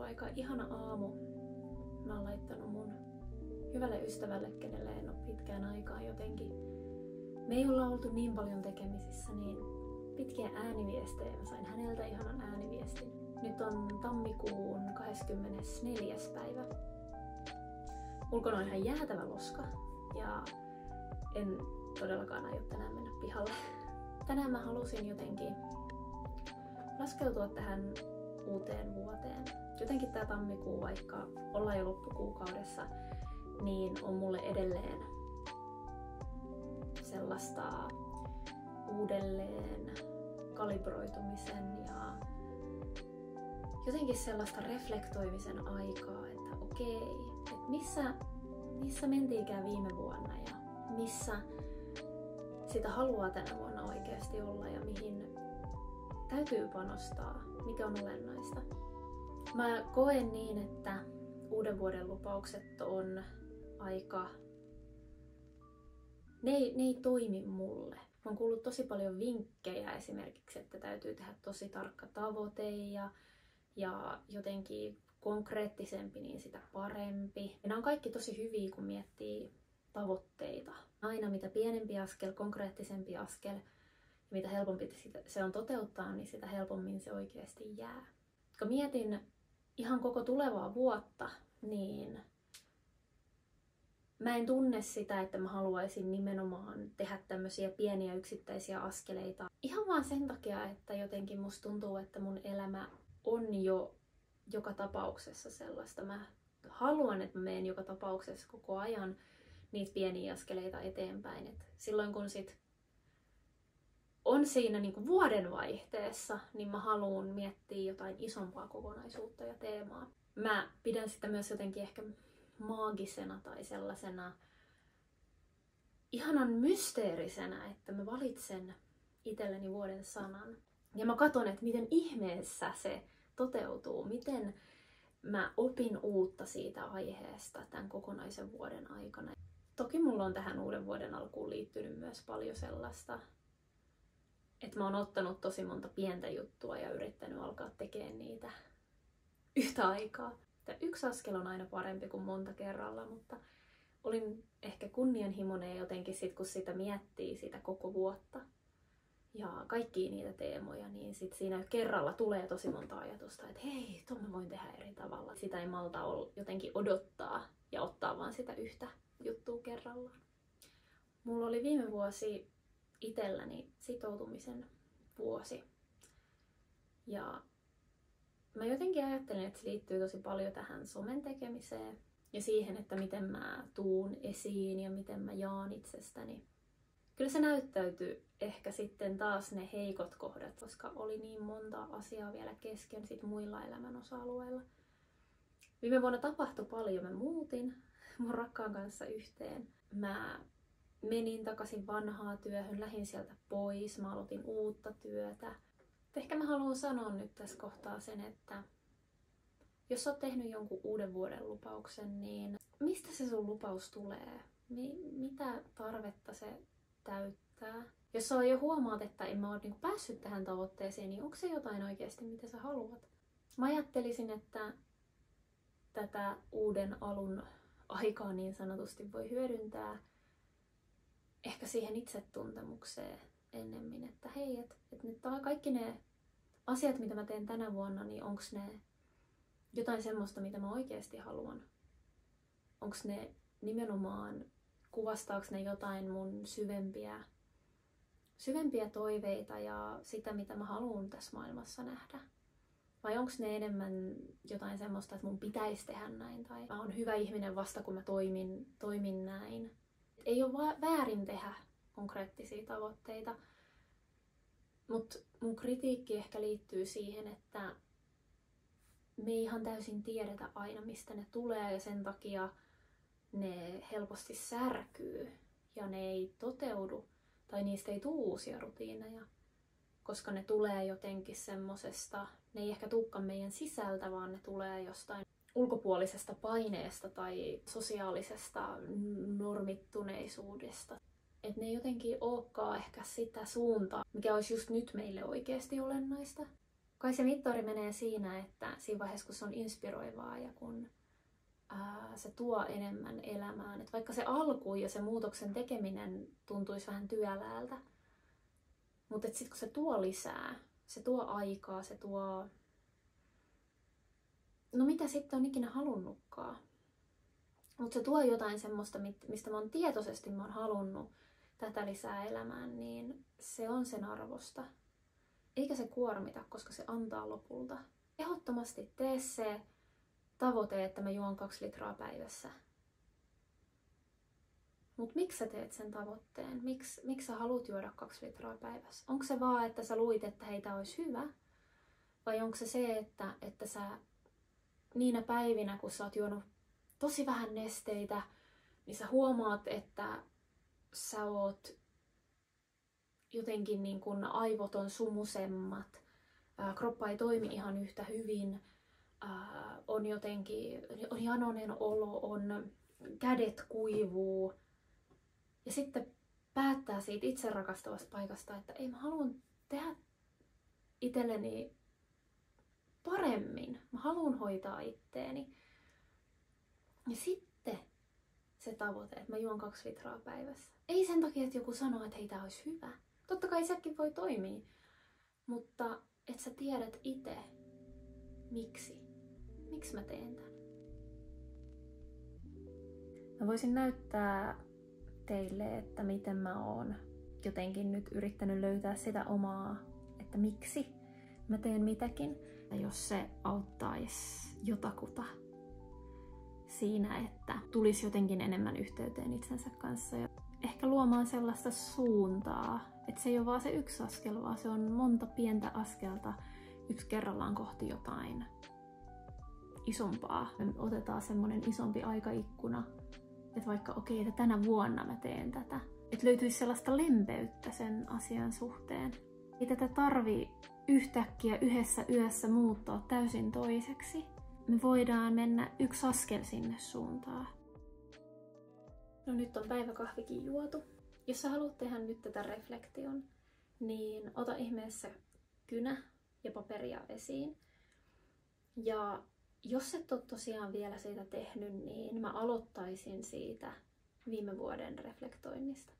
aika ihana aamu. Mä oon laittanut mun hyvälle ystävälle, kenelle en ole pitkään aikaan jotenkin. Me ei olla oltu niin paljon tekemisissä, niin pitkiä ääniviestejä. Mä sain häneltä ihanan ääniviestin. Nyt on tammikuun 24. päivä. Ulkona on ihan jäätävä loska ja en todellakaan aio tänään mennä pihalle. Tänään mä halusin jotenkin laskeutua tähän uuteen vuoteen. Jotenkin tää tammikuu, vaikka ollaan jo loppukuukaudessa, niin on mulle edelleen sellaista uudelleen kalibroitumisen ja jotenkin sellaista reflektoimisen aikaa, että okei, että missä mentiinkään viime vuonna ja missä sitä haluaa tänä vuonna oikeasti olla ja mihin täytyy panostaa, mikä on olennaista. Mä koen niin, että uuden vuoden lupaukset on aika... Ne ei toimi mulle. Mä oon kuullut tosi paljon vinkkejä esimerkiksi, että täytyy tehdä tosi tarkka tavoite ja jotenkin konkreettisempi, niin sitä parempi. Ja nämä on kaikki tosi hyviä, kun miettii tavoitteita. Aina mitä pienempi askel, konkreettisempi askel ja mitä helpompi se on toteuttaa, niin sitä helpommin se oikeasti jää. Kun mietin ihan koko tulevaa vuotta, niin mä en tunne sitä, että mä haluaisin nimenomaan tehdä tämmöisiä pieniä yksittäisiä askeleita. Ihan vaan sen takia, että jotenkin musta tuntuu, että mun elämä on jo joka tapauksessa sellaista. Mä haluan, että mä menen joka tapauksessa koko ajan niitä pieniä askeleita eteenpäin. Et silloin kun sit on siinä niinku vuodenvaihteessa, niin mä haluan miettiä jotain isompaa kokonaisuutta ja teemaa. Mä pidän sitä myös jotenkin ehkä maagisena tai sellaisena ihanan mysteerisenä, että mä valitsen itselleni vuoden sanan. Ja mä katson, että miten ihmeessä se toteutuu, miten mä opin uutta siitä aiheesta tämän kokonaisen vuoden aikana. Toki mulla on tähän uuden vuoden alkuun liittynyt myös paljon sellaista, että mä oon ottanut tosi monta pientä juttua ja yrittänyt alkaa tekemään niitä yhtä aikaa. Yksi askel on aina parempi kuin monta kerralla, mutta olin ehkä kunnianhimoinen jotenkin sit, kun sitä miettii sitä koko vuotta ja kaikkia niitä teemoja, niin sit siinä kerralla tulee tosi monta ajatusta, että hei, tuon mä voin tehdä eri tavalla. Sitä ei malta jotenkin odottaa ja ottaa vaan sitä yhtä juttua kerrallaan. Mulla oli viime vuosi itselläni sitoutumisen vuosi. Ja mä jotenkin ajattelin, että se liittyy tosi paljon tähän somen tekemiseen ja siihen, että miten mä tuun esiin ja miten mä jaan itsestäni. Kyllä se näyttäytyi ehkä sitten taas ne heikot kohdat, koska oli niin monta asiaa vielä kesken sit muilla elämän osa-alueilla. Viime vuonna tapahtui paljon. Mä muutin mun rakkaan kanssa yhteen. Mä menin takaisin vanhaan työhön, lähdin sieltä pois, mä aloitin uutta työtä. Ehkä mä haluan sanoa nyt tässä kohtaa sen, että jos oot tehnyt jonkun uuden vuoden lupauksen, niin mistä se sun lupaus tulee? Mitä tarvetta se täyttää? Jos sä jo huomaat, että en mä ole niinku päässyt tähän tavoitteeseen, niin onko se jotain oikeasti, mitä sä haluat? Mä ajattelisin, että tätä uuden alun aikaa niin sanotusti voi hyödyntää ehkä siihen itsetuntemukseen ennemmin, että hei, että kaikki ne asiat, mitä mä teen tänä vuonna, niin onko ne jotain semmoista, mitä mä oikeasti haluan? Onko ne nimenomaan, kuvastaako ne jotain mun syvempiä toiveita ja sitä, mitä mä haluan tässä maailmassa nähdä? Vai onko ne enemmän jotain semmoista, että mun pitäisi tehdä näin tai mä oon hyvä ihminen vasta, kun mä toimin näin? Ei ole väärin tehdä konkreettisia tavoitteita, mutta mun kritiikki ehkä liittyy siihen, että me ei ihan täysin tiedetä aina, mistä ne tulee ja sen takia ne helposti särkyy ja ne ei toteudu tai niistä ei tule uusia rutiineja, koska ne tulee jotenkin semmosesta, ne ei ehkä tulekaan meidän sisältä, vaan ne tulee jostain ulkopuolisesta paineesta tai sosiaalisesta normittuneisuudesta. Että ne ei jotenkin olekaan ehkä sitä suuntaa, mikä olisi just nyt meille oikeasti olennaista. Kai se mittari menee siinä, että siinä vaiheessa kun se on inspiroivaa ja kun se tuo enemmän elämään. Et vaikka se alku ja se muutoksen tekeminen tuntuisi vähän työläältä, mutta sitten kun se tuo lisää, se tuo aikaa, se tuo... No mitä sitten on ikinä halunnutkaan. Mutta se tuo jotain semmoista, mistä mä oon tietoisesti halunnut tätä lisää elämään, niin se on sen arvosta. Eikä se kuormita, koska se antaa lopulta. Ehdottomasti tee se tavoite, että mä juon 2 litraa päivässä. Mut miksi sä teet sen tavoitteen? Miksi sä haluat juoda 2 litraa päivässä? Onko se vaan, että sä luit, että hei, tää olisi hyvä? Vai onko se että sä niinä päivinä, kun sä oot juonut tosi vähän nesteitä, niin sä huomaat, että sä oot jotenkin niin kuin aivot on sumusemmat, kroppa ei toimi ihan yhtä hyvin, on janoinen olo, kädet kuivuu. Ja sitten päättää siitä itse rakastavasta paikasta, että ei, mä haluan tehdä itselleni paremmin. Mä haluan hoitaa itteeni. Ja sitten se tavoite, että mä juon 2 litraa päivässä. Ei sen takia, että joku sanoo, että hei, tää olisi hyvä. Totta kai sekin voi toimia. Mutta että sä tiedät itse, miksi. Miksi mä teen tän. Mä voisin näyttää teille, että miten mä oon jotenkin nyt yrittänyt löytää sitä omaa, että miksi mä teen mitäkin. Ja jos se auttaisi jotakuta siinä, että tulisi jotenkin enemmän yhteyteen itsensä kanssa ja ehkä luomaan sellaista suuntaa, että se ei ole vaan se yksi askel, vaan se on monta pientä askelta yksi kerrallaan kohti jotain isompaa. Me otetaan semmoinen isompi aikaikkuna, että vaikka okei, että tänä vuonna mä teen tätä. Että löytyisi sellaista lempeyttä sen asian suhteen. Ei tätä tarvii yhtäkkiä yhdessä yössä muuttaa täysin toiseksi. Me voidaan mennä yksi askel sinne suuntaan. No nyt on päiväkahvikin juotu. Jos sä haluat tehdä nyt tätä reflektion, niin ota ihmeessä kynä ja paperia esiin. Ja jos et ole tosiaan vielä siitä tehnyt, niin mä aloittaisin siitä viime vuoden reflektoinnista.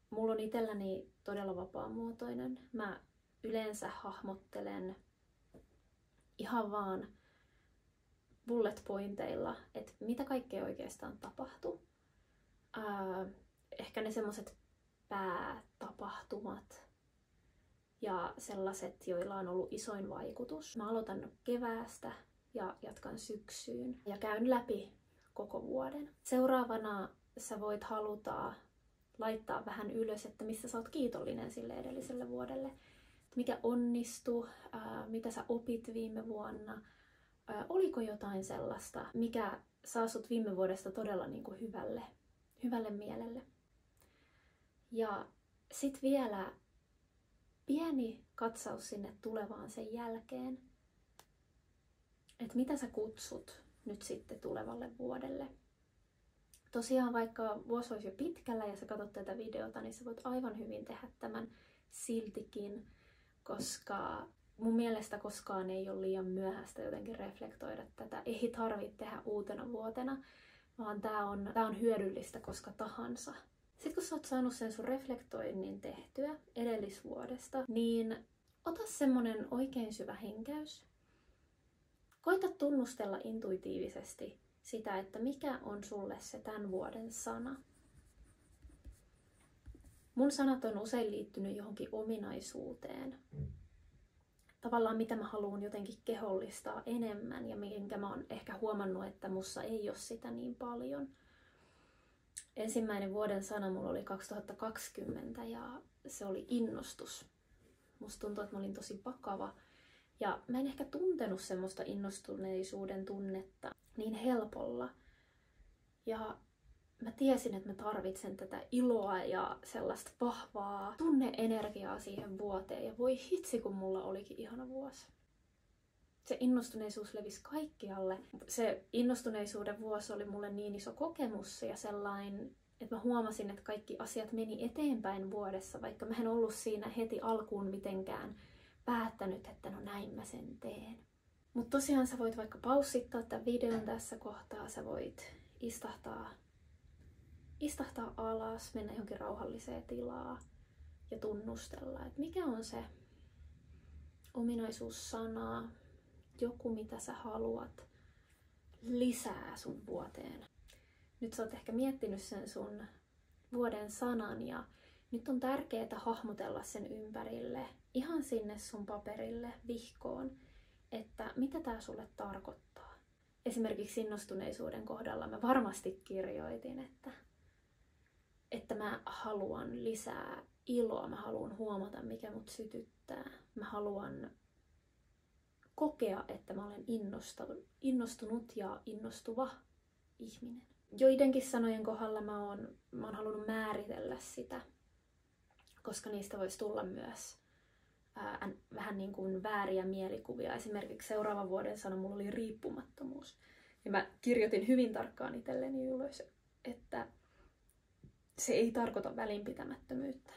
Mulla on itselläni todella vapaamuotoinen. Mä yleensä hahmottelen ihan vaan bullet pointeilla, että mitä kaikkea oikeastaan tapahtui. Ehkä ne semmoset päätapahtumat ja sellaiset, joilla on ollut isoin vaikutus. Mä aloitan keväästä ja jatkan syksyyn ja käyn läpi koko vuoden. Seuraavana sä voit haluta laittaa vähän ylös, että mistä sä oot kiitollinen sille edelliselle vuodelle. Mikä onnistui, mitä sä opit viime vuonna, oliko jotain sellaista, mikä saa sut viime vuodesta todella niin kuin hyvälle mielelle. Ja sit vielä pieni katsaus sinne tulevaan sen jälkeen, että mitä sä kutsut nyt sitten tulevalle vuodelle. Tosiaan vaikka vuosi olisi jo pitkällä ja sä katsot tätä videota, niin sä voit aivan hyvin tehdä tämän siltikin, koska mun mielestä koskaan ei ole liian myöhäistä jotenkin reflektoida tätä. Ei tarvitse tehdä uutena vuotena, vaan tää on hyödyllistä koska tahansa. Sitten kun sä oot saanut sen sun reflektoinnin tehtyä edellisvuodesta, niin ota semmonen oikein syvä henkäys. Koita tunnustella intuitiivisesti sitä, että mikä on sulle se tämän vuoden sana. Mun sanat on usein liittynyt johonkin ominaisuuteen. Tavallaan mitä mä haluan jotenkin kehollistaa enemmän ja minkä mä oon ehkä huomannut, että mussa ei ole sitä niin paljon. Ensimmäinen vuoden sana mulla oli 2020 ja se oli innostus. Musta tuntui, että mä olin tosi vakava. Ja mä en ehkä tuntenut semmoista innostuneisuuden tunnetta niin helpolla. Ja mä tiesin, että mä tarvitsen tätä iloa ja sellaista vahvaa tunne-energiaa siihen vuoteen. Ja voi hitsi, kun mulla olikin ihana vuosi. Se innostuneisuus levisi kaikkialle. Se innostuneisuuden vuosi oli mulle niin iso kokemus ja sellainen, että mä huomasin, että kaikki asiat meni eteenpäin vuodessa, vaikka mä en ollut siinä heti alkuun mitenkään päättänyt, että no näin mä sen teen. Mutta tosiaan sä voit vaikka paussittaa tämän videon tässä kohtaa, sä voit istahtaa alas, mennä johonkin rauhalliseen tilaan ja tunnustella, että mikä on se ominaisuussana, joku mitä sä haluat lisää sun vuoteen. Nyt sä oot ehkä miettinyt sen sun vuoden sanan ja nyt on tärkeää hahmotella sen ympärille, ihan sinne sun paperille, vihkoon, että mitä tää sulle tarkoittaa. Esimerkiksi innostuneisuuden kohdalla mä varmasti kirjoitin, että mä haluan lisää iloa, mä haluan huomata, mikä mut sytyttää. Mä haluan kokea, että mä olen innostunut ja innostuva ihminen. Joidenkin sanojen kohdalla mä oon halunnut määritellä sitä, koska niistä voisi tulla myös vähän niin kuin vääriä mielikuvia. Esimerkiksi seuraavan vuoden sana mulla oli riippumattomuus. Ja mä kirjoitin hyvin tarkkaan itselleni ylös, että se ei tarkoita välinpitämättömyyttä.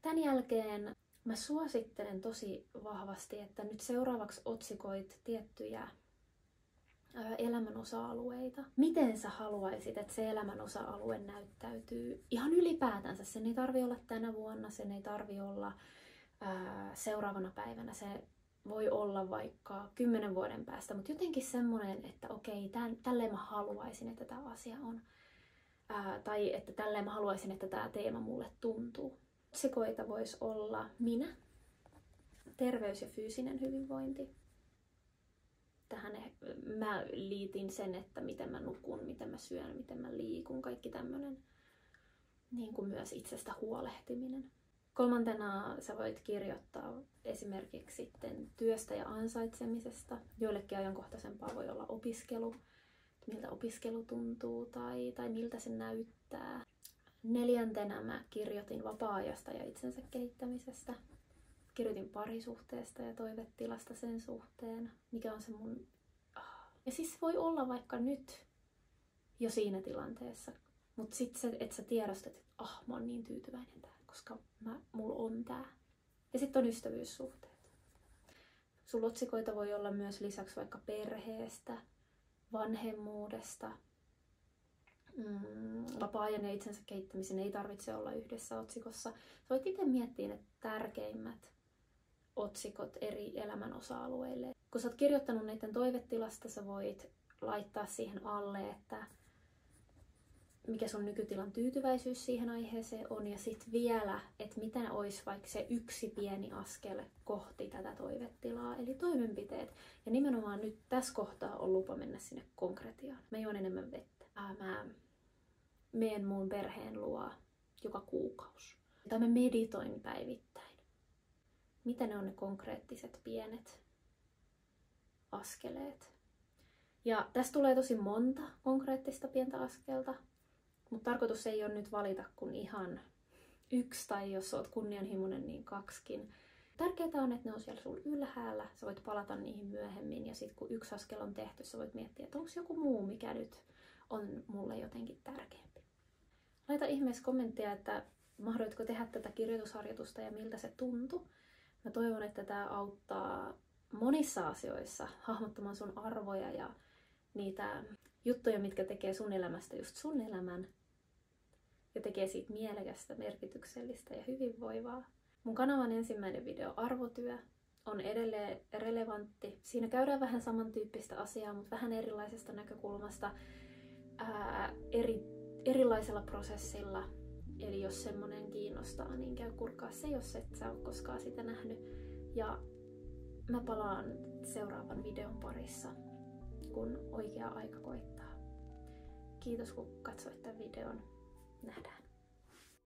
Tämän jälkeen mä suosittelen tosi vahvasti, että nyt seuraavaksi otsikoit tiettyjä elämänosa-alueita. Miten sä haluaisit, että se elämänosa-alue näyttäytyy ihan ylipäätänsä? Sen ei tarvitse olla tänä vuonna, sen ei tarvitse olla seuraavana päivänä. Se voi olla vaikka 10 vuoden päästä, mutta jotenkin semmoinen, että okei, tälleen mä haluaisin, että tämä asia on. Tai että tälleen mä haluaisin, että tämä teema mulle tuntuu. Otsikoita voisi olla minä, terveys ja fyysinen hyvinvointi. Tähän mä liitin sen, että miten mä nukun, miten mä syön, miten mä liikun, kaikki tämmönen, niin kuin myös itsestä huolehtiminen. 3. sä voit kirjoittaa esimerkiksi sitten työstä ja ansaitsemisesta. Joillekin ajankohtaisempaa voi olla opiskelu, miltä opiskelu tuntuu tai miltä se näyttää. 4. mä kirjoitin vapaa-ajasta ja itsensä kehittämisestä. Kirjoitin parisuhteesta ja toivetilasta sen suhteen, mikä on se mun... Ja siis voi olla vaikka nyt jo siinä tilanteessa, mutta sitten että sä tiedostat, että mä oon niin tyytyväinen tähän, koska mulla on tää. Ja sitten on ystävyyssuhteet. Sulla otsikoita voi olla myös lisäksi vaikka perheestä, vanhemmuudesta. Vapaa-ajan ja itsensä kehittämisen ei tarvitse olla yhdessä otsikossa. Sä voit itse miettiä ne tärkeimmät otsikot eri elämän osa-alueille. Kun sä oot kirjoittanut näiden toivetilasta, sä voit laittaa siihen alle, että mikä sun nykytilan tyytyväisyys siihen aiheeseen on. Ja sitten vielä, että mitä olisi vaikka se yksi pieni askel kohti tätä toivetilaa, eli toimenpiteet. Ja nimenomaan nyt tässä kohtaa on lupa mennä sinne konkretiaan. Mä juon enemmän vettä. Mä menen mun perheen luo joka kuukausi. Tai mä meditoin päivittäin. Mitä ne on ne konkreettiset pienet askeleet? Ja tässä tulee tosi monta konkreettista pientä askelta, mutta tarkoitus ei ole nyt valita kuin ihan 1 tai jos oot kunnianhimoinen, niin 2. Tärkeää on, että ne on siellä sun ylhäällä, sä voit palata niihin myöhemmin ja sitten kun 1 askel on tehty, sä voit miettiä, että onko joku muu, mikä nyt on mulle jotenkin tärkeämpi. Laita ihmeessä kommenttia, että mahdollisitko tehdä tätä kirjoitusharjoitusta ja miltä se tuntui. Mä toivon, että tämä auttaa monissa asioissa hahmottamaan sun arvoja ja niitä juttuja, mitkä tekee sun elämästä just sun elämän ja tekee siitä mielekästä, merkityksellistä ja hyvinvoivaa. Mun kanavan ensimmäinen video Arvotyö on edelleen relevantti. Siinä käydään vähän samantyyppistä asiaa, mutta vähän erilaisesta näkökulmasta, erilaisella prosessilla. Eli jos semmonen kiinnostaa, niin käy kurkkaa se, jos et sä ole koskaan sitä nähnyt. Ja mä palaan seuraavan videon parissa, kun oikea aika koittaa. Kiitos kun katsoit tämän videon. Nähdään.